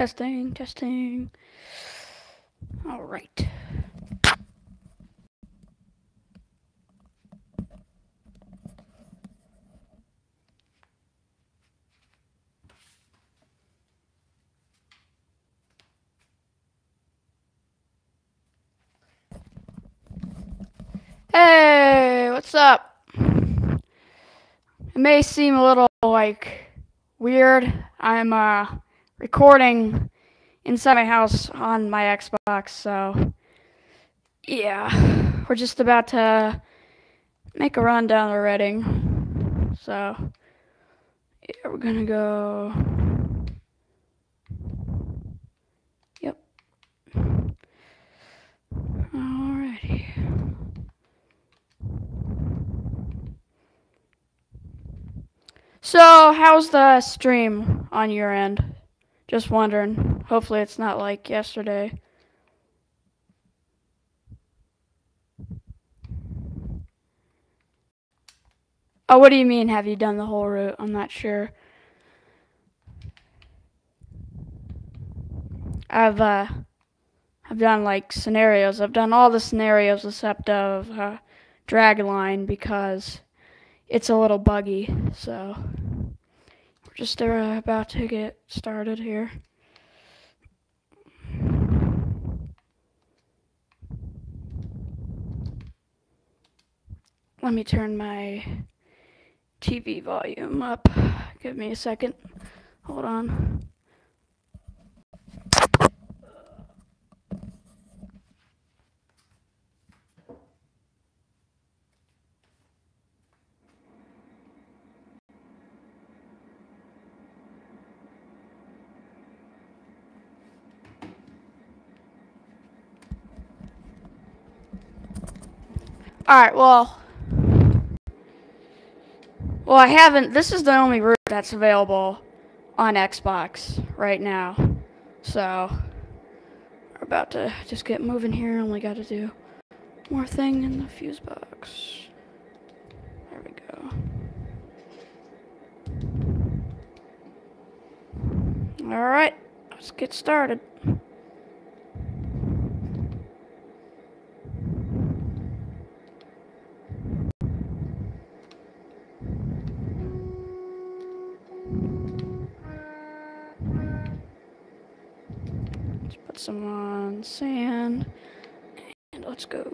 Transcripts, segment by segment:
Testing, testing. All right. Hey, what's up? It may seem a little weird. I'm recording inside my house on my Xbox, so yeah, we're just about to make a run down the Reading. So yeah, we're gonna go. Yep. Alrighty. So, how's the stream on your end? Just wondering. Hopefully it's not like yesterday. Oh, what do you mean, have you done the whole route? I'm not sure. I've done like scenarios. I've done all the scenarios except of Dragline because it's a little buggy. So we're just about to get started here. Let me turn my TV volume up. Give me a second. Hold on. Alright, well, I haven't. This is the only route that's available on Xbox right now. So, we're about to just get moving here. Only got to do more thing in the fuse box. There we go. Alright, let's get started. Let's put some on sand. And let's go.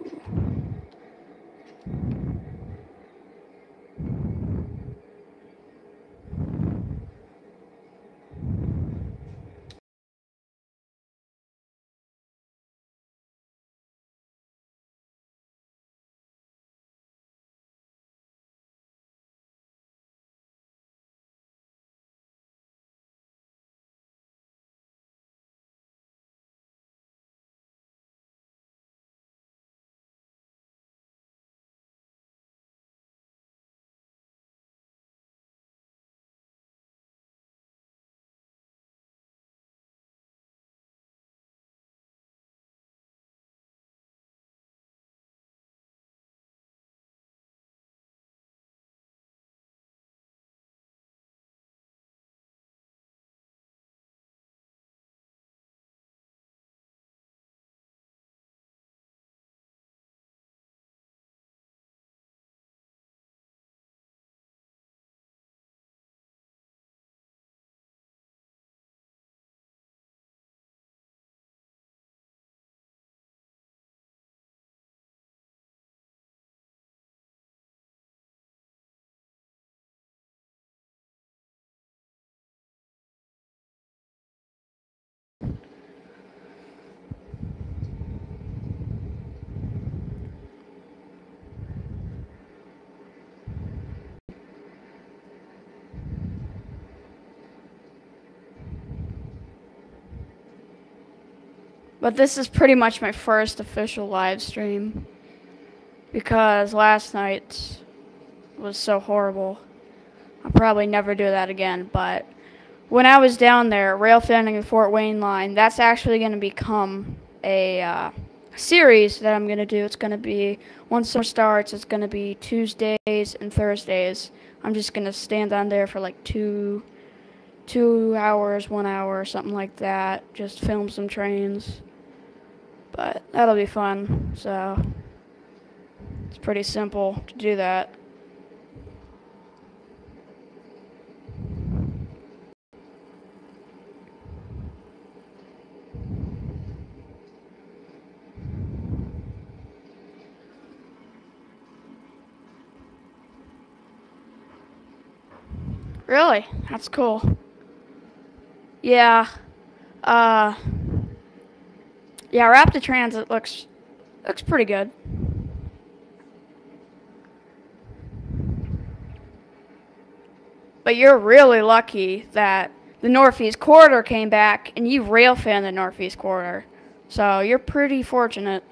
But this is pretty much my first official live stream because last night was so horrible. I'll probably never do that again, but when I was down there, rail fanning the Fort Wayne line, that's actually going to become a series that I'm going to do. It's going to be, once summer starts, it's going to be Tuesdays and Thursdays. I'm just going to stand on there for like 2 2 hours, 1 hour, something like that. Just film some trains. But that'll be fun. So it's pretty simple to do that. Really? That's cool. Yeah. Uh yeah, Rapid Transit looks pretty good. But you're really lucky that the Northeast Corridor came back and you rail fan the Northeast Corridor. So you're pretty fortunate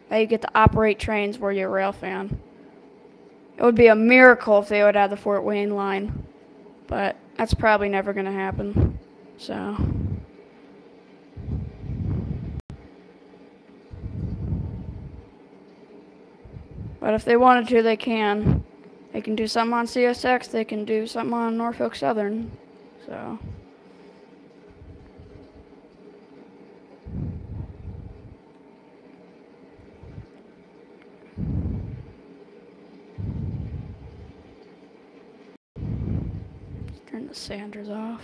that you get to operate trains where you're a rail fan. It would be a miracle if they would have the Fort Wayne line, but that's probably never going to happen. So, but if they wanted to, they can. They can do something on CSX. They can do something on Norfolk Southern. So. Let's turn the Sanders off.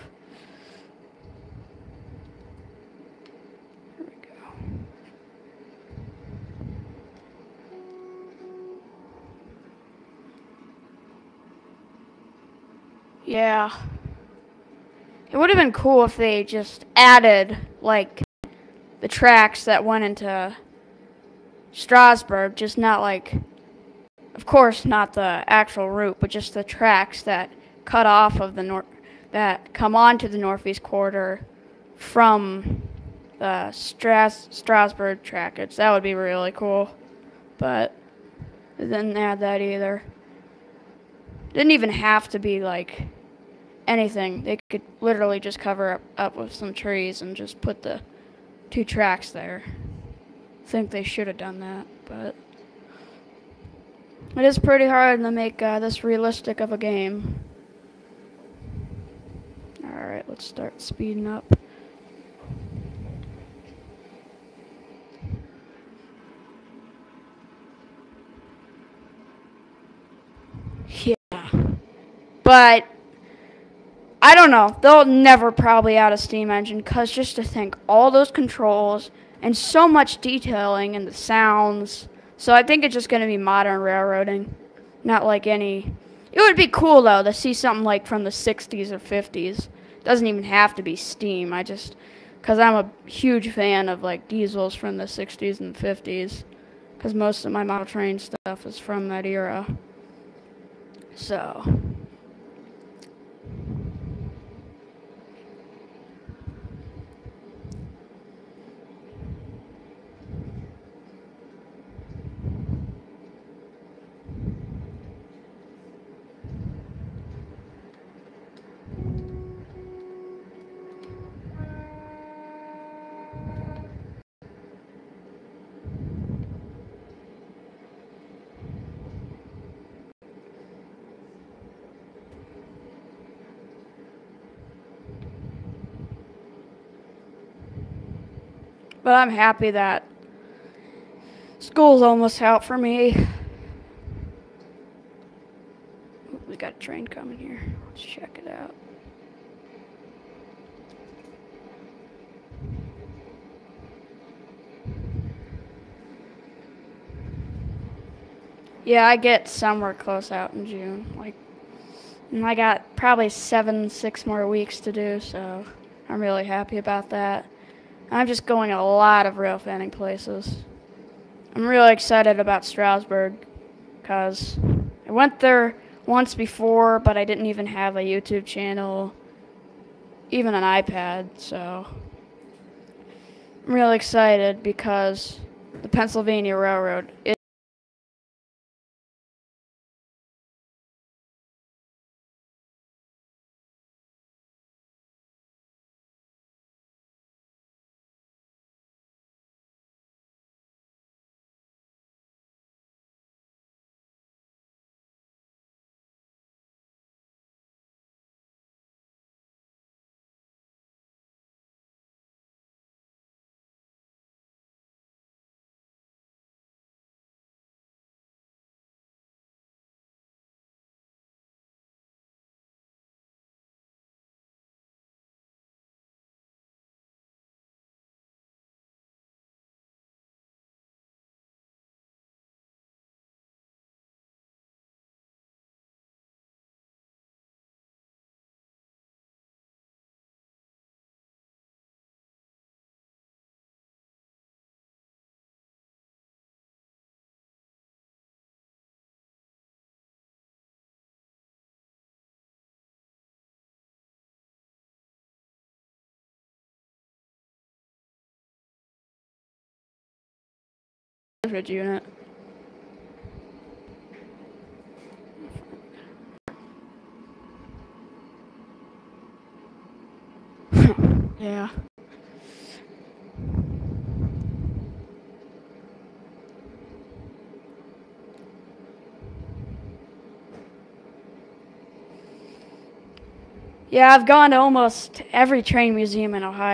There we go. Yeah. It would have been cool if they just added, like, the tracks that went into Strasburg, just not like, of course, not the actual route, but just the tracks that cut off of the that come onto the Northeast Corridor from the Strasburg trackage. That would be really cool, but they didn't add that either. Didn't even have to be like anything. They could literally just cover up with some trees and just put the 2 tracks there. I think they should have done that, but it is pretty hard to make this realistic of a game. Alright, let's start speeding up. Yeah. But I don't know. They'll never probably add a steam engine because just to think, all those controls and so much detailing and the sounds. So I think it's just going to be modern railroading, not like any. It would be cool though to see something like from the 60s or 50s. Doesn't even have to be steam. Because I'm a huge fan of like diesels from the 60s and 50s, because most of my model train stuff is from that era. So. But I'm happy that school's almost out for me. Ooh, we got a train coming here. Let's check it out. Yeah, I get somewhere close out in June. And I got probably 6 more weeks to do, so I'm really happy about that. I'm just going a lot of rail fanning places. I'm really excited about Strasburg because I went there once before, but I didn't even have a YouTube channel, even an iPad, so I'm really excited because the Pennsylvania Railroad is cartridge unit. Yeah. Yeah, I've gone to almost every train museum in Ohio.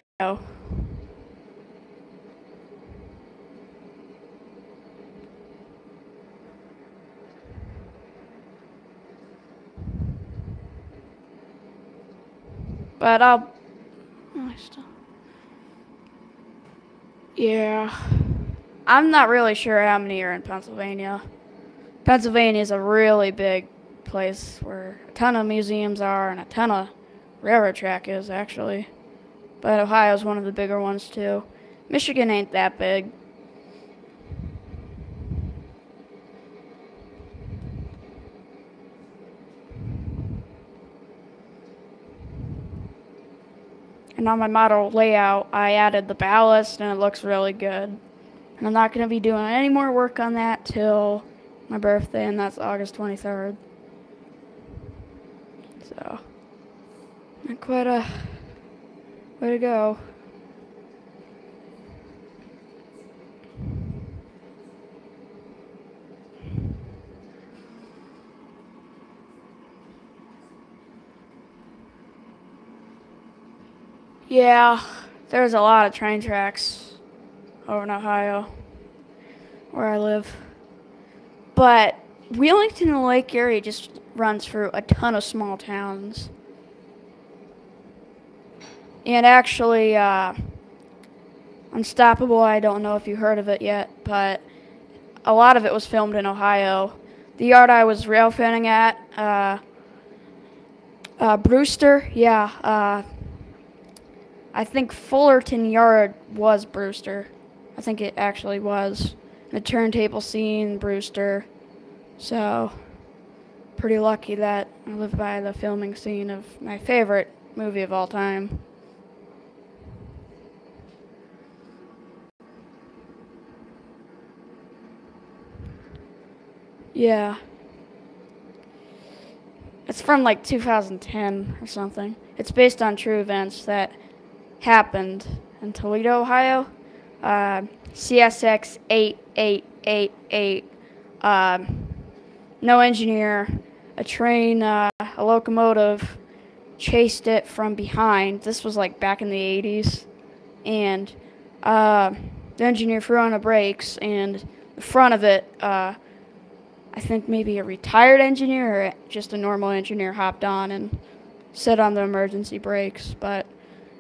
But yeah. I'm not really sure how many are in Pennsylvania. Pennsylvania is a really big place where a ton of museums are and a ton of railroad track is, actually. But Ohio's one of the bigger ones, too. Michigan ain't that big. And on my model layout, I added the ballast, and it looks really good. And I'm not going to be doing any more work on that till my birthday, and that's August 23rd. So, quite a way to go. Yeah, there's a lot of train tracks over in Ohio, where I live. But Wheelington and Lake Erie just runs through a ton of small towns. And actually, Unstoppable, I don't know if you heard of it yet, but a lot of it was filmed in Ohio. The yard I was rail fanning at, Brewster, yeah, I think Fullerton Yard was Brewster. I think it actually was. The turntable scene, Brewster. So, pretty lucky that I live by the filming scene of my favorite movie of all time. Yeah. It's from like 2010 or something. It's based on true events that happened in Toledo, Ohio. CSX 8888. No engineer. A train, a locomotive chased it from behind. This was like back in the 80s. And the engineer threw on the brakes, and the front of it, I think maybe a retired engineer or just a normal engineer hopped on and set on the emergency brakes. But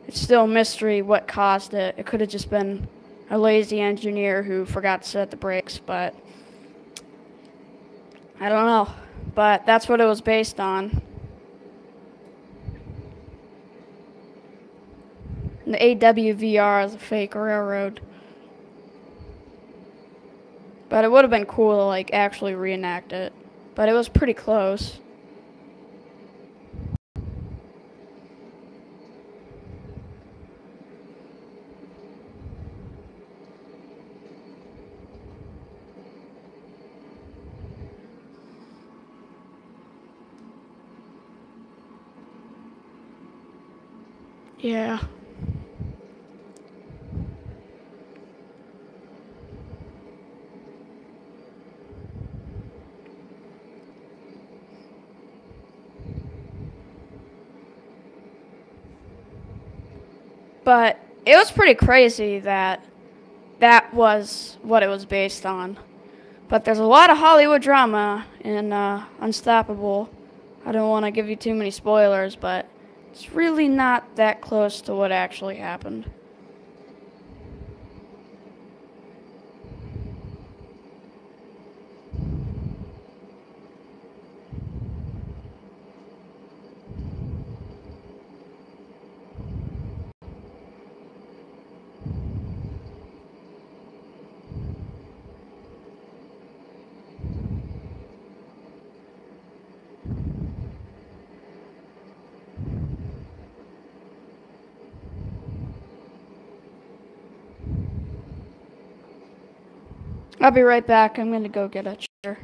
it's still a mystery what caused it. It could have just been a lazy engineer who forgot to set the brakes, but I don't know. But that's what it was based on. And the AWVR is a fake railroad. But it would have been cool to like actually reenact it. But it was pretty close. Yeah. But it was pretty crazy that that was what it was based on. But there's a lot of Hollywood drama in Unstoppable. I don't want to give you too many spoilers, but it's really not that close to what actually happened. I'll be right back. I'm gonna go get a chair.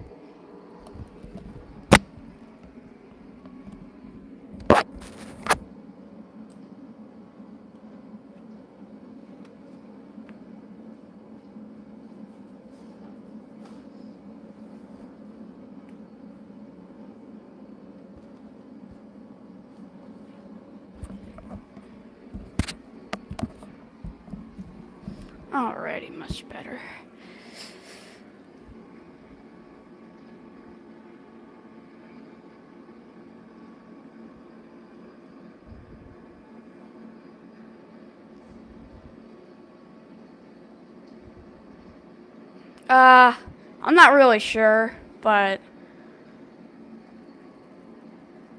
Alrighty, much better. I'm not really sure, but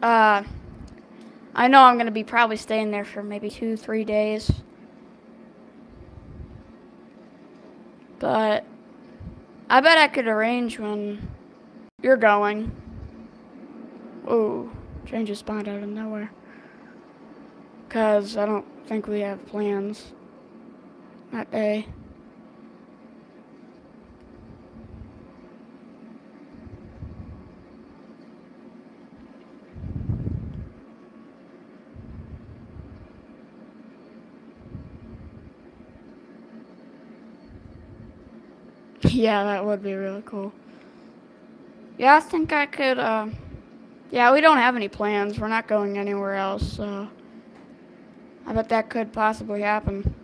uh, I know I'm gonna be probably staying there for maybe 2, 3 days. But I bet I could arrange when you're going. Ooh, change of spot out of nowhere. 'Cause I don't think we have plans that day. Yeah, that would be really cool. Yeah, I think I could, yeah, we don't have any plans. We're not going anywhere else, so I bet that could possibly happen.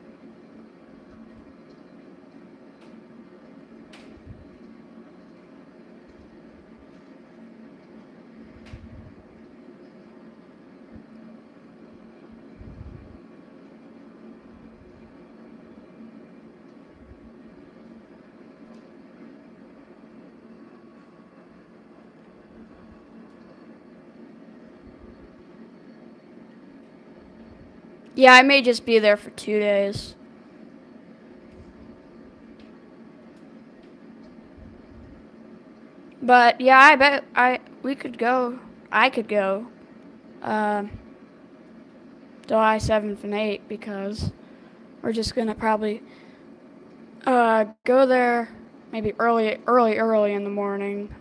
Yeah, I may just be there for 2 days. But yeah, I bet we could go. I could go. Uh, July 7th and 8th because we're just gonna probably go there maybe early in the morning.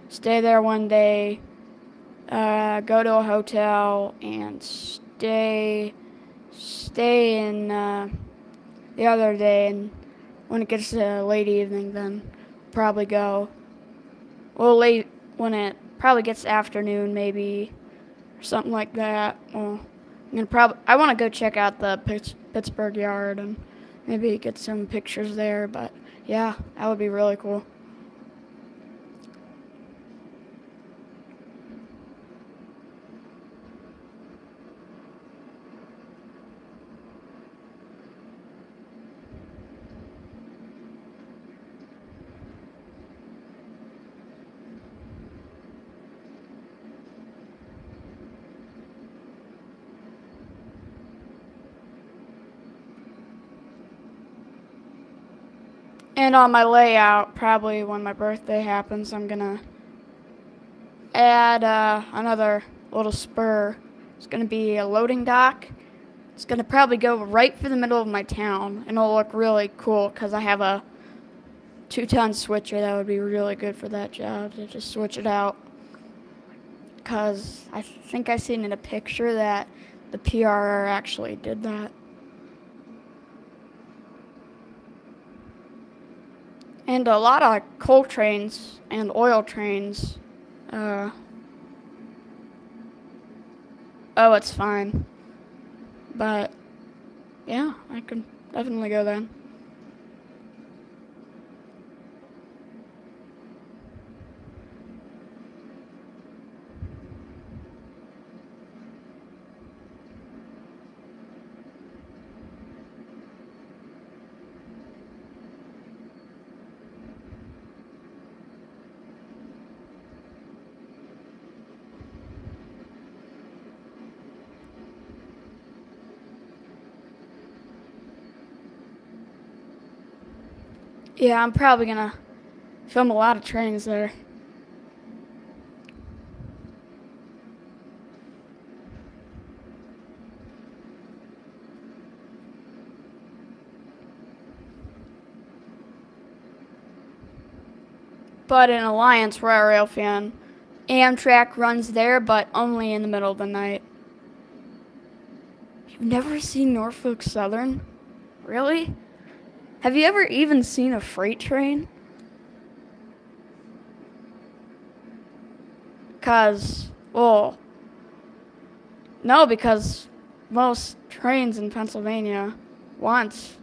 Stay there one day. Go to a hotel and stay in the other day, and when it gets to late evening, then probably go. Well, late when it probably gets afternoon, maybe or something like that. Well, I want to go check out the Pittsburgh yard and maybe get some pictures there. But yeah, that would be really cool. And on my layout, probably when my birthday happens, I'm gonna add another little spur. It's gonna be a loading dock. It's gonna probably go right through the middle of my town, and it'll look really cool because I have a 2-ton switcher that would be really good for that job to just switch it out. Because I think I seen in a picture that the PRR actually did that. And a lot of coal trains and oil trains. Oh, it's fine. But yeah, I could definitely go then. Yeah, I'm probably gonna film a lot of trains there. But in Alliance, where I rail fan, Amtrak runs there, but only in the middle of the night. You've never seen Norfolk Southern? Really? Have you ever even seen a freight train? Well, no, because most trains in Pennsylvania once.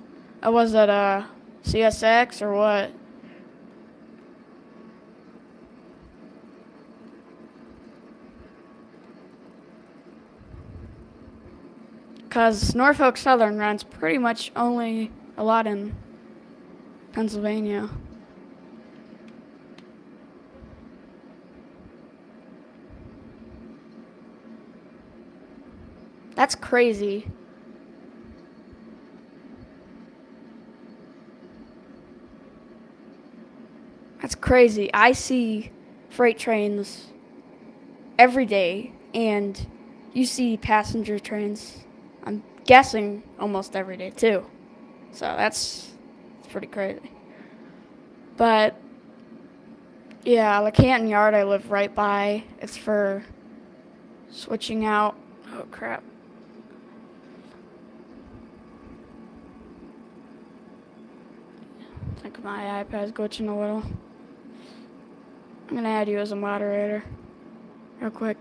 Was it a CSX or what? Because Norfolk Southern runs pretty much only a lot in Pennsylvania. That's crazy. That's crazy. I see freight trains every day, and you see passenger trains, I'm guessing, almost every day, too. So that's pretty crazy. But, yeah, the Canton Yard I live right by, it's for switching out. Oh, crap. I think my iPad's glitching a little. I'm going to add you as a moderator real quick.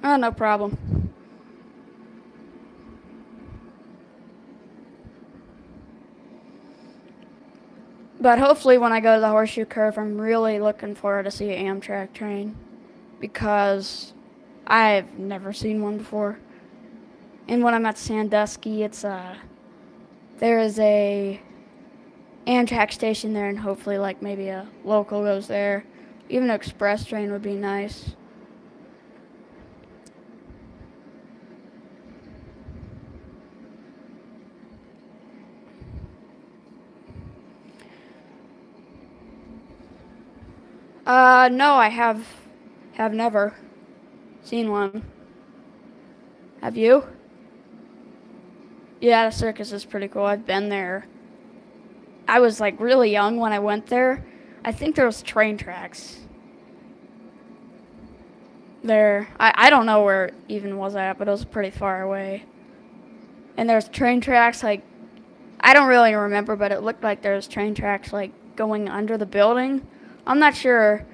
Oh, no problem. But hopefully when I go to the Horseshoe Curve, I'm really looking forward to see an Amtrak train, because I've never seen one before. And when I'm at Sandusky, there is a Amtrak station there, and hopefully like maybe a local goes there. Even an express train would be nice. No, I have never seen one. Have you? Yeah, the circus is pretty cool. I've been there. I was like really young when I went there. I think there was train tracks there. I don't know where it even was at, but it was pretty far away. And there's train tracks, like, I don't really remember, but it looked like there was train tracks like going under the building. I'm not sure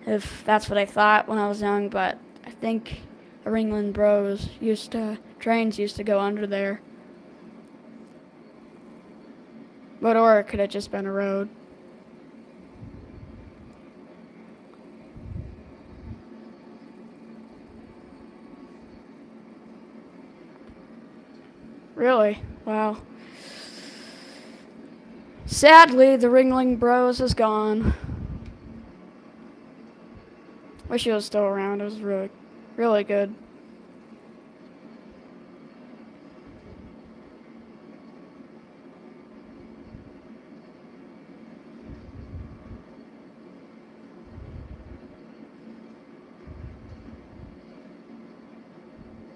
if that's what I thought when I was young, but I think the Ringling Bros trains used to go under there. But or it could have just been a road. Really? Wow. Sadly, the Ringling Bros is gone. Wish it was still around. It was really, really good.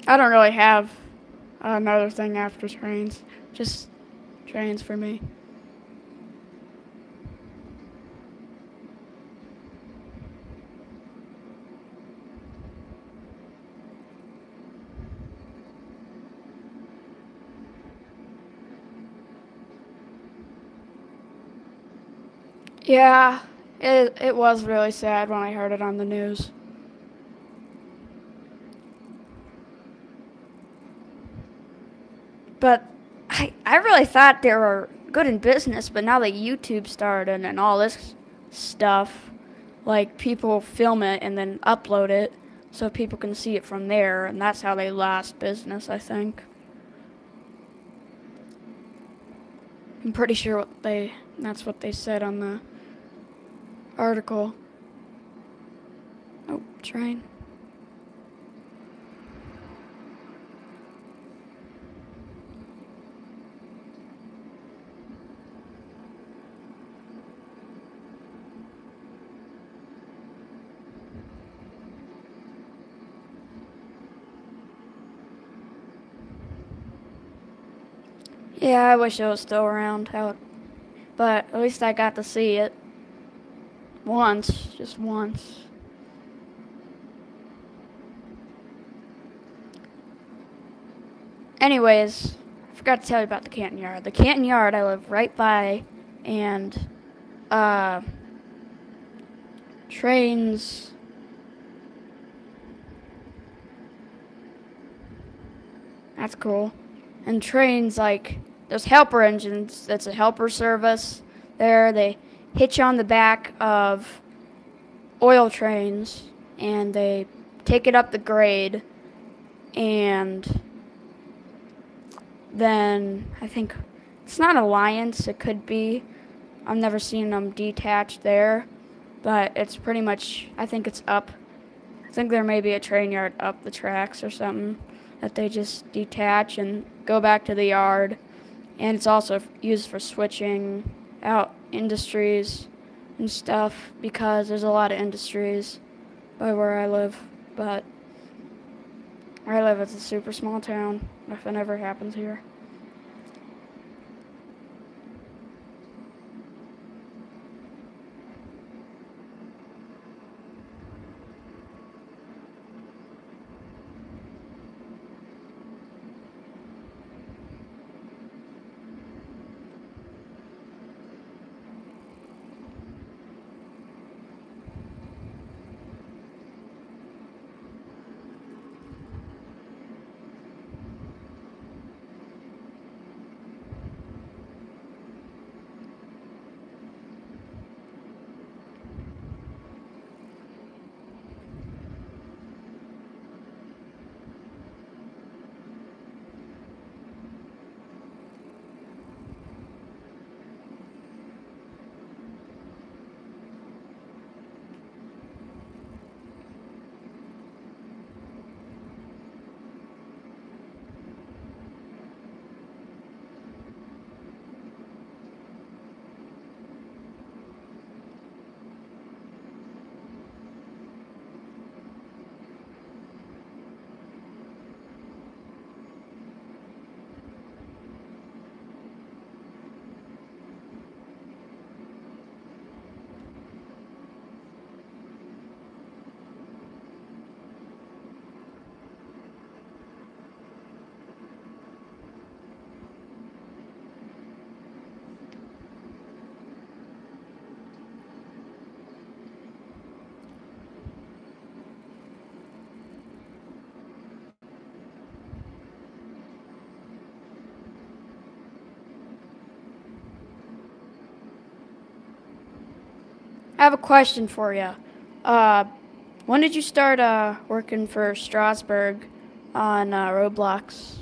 I don't really have another thing after trains. Just trains for me. Yeah, it was really sad when I heard it on the news. But I really thought they were good in business, but now that YouTube started and all this stuff, like people film it and then upload it so people can see it from there, and that's how they lost business, I think. I'm pretty sure that's what they said on the article. Oh, train. Yeah, I wish it was still around. But at least I got to see it once, just once. Anyways, I forgot to tell you about the Canton Yard. The Canton Yard I live right by, and uh, trains. That's cool. And trains, like, there's helper engines. That's a helper service there. They hitch on the back of oil trains and they take it up the grade, and then I think it's not Alliance, it could be. I've never seen them detached there, but it's pretty much, I think it's up. I think there may be a train yard up the tracks or something that they just detach and go back to the yard. And it's also used for switching out industries and stuff because there's a lot of industries by where I live. But where I live, it's a super small town. Nothing ever happens here. I have a question for you. Uh, when did you start working for Strasbourg on Roblox?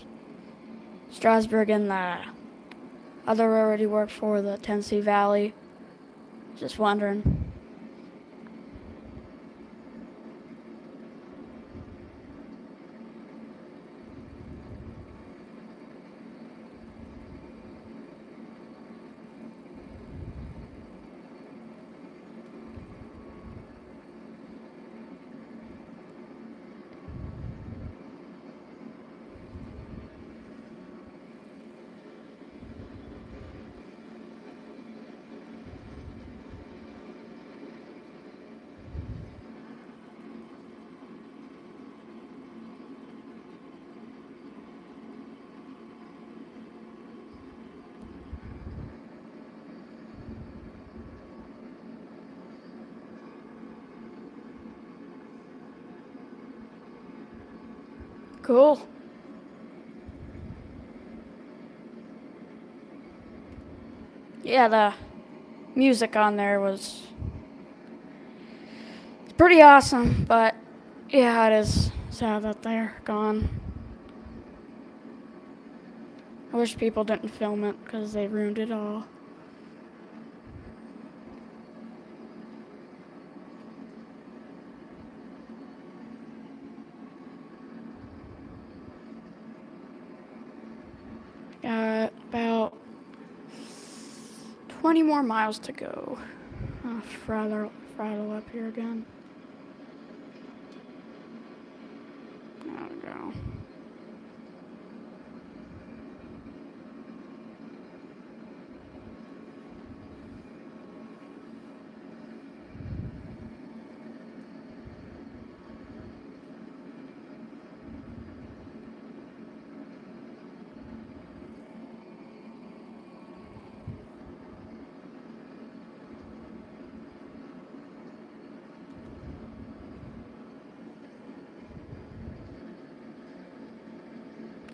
Strasbourg and the other road you worked for, the Tennessee Valley. Just wondering. Cool. Yeah, the music on there was pretty awesome, but yeah, it is sad that they're gone. I wish people didn't film it because they ruined it all. Got about 20 more miles to go. Throttle up here again. There we go.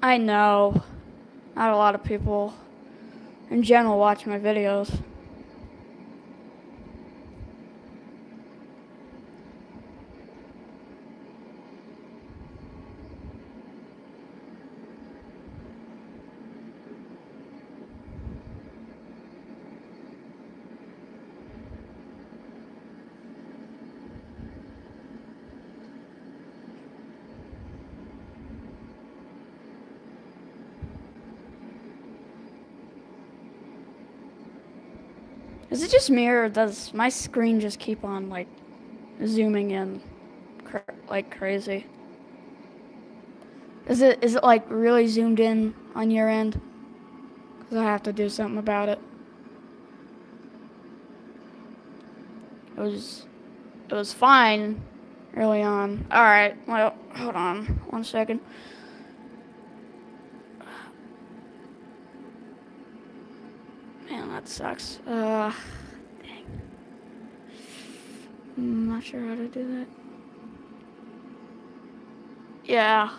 I know. Not a lot of people in general watch my videos. Is it just me, or does my screen just keep on, like, zooming in like crazy? Is it like really zoomed in on your end? Because I have to do something about it. It was fine early on. Alright, well, hold on 1 second. Man, that sucks. Dang. I'm not sure how to do that. Yeah.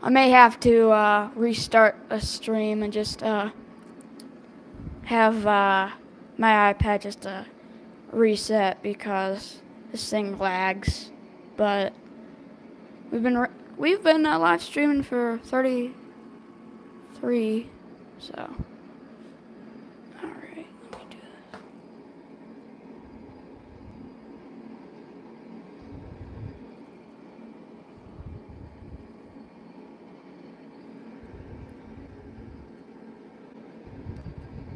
I may have to restart a stream and just have my iPad just reset because this thing lags. But we've been live streaming for 33, so.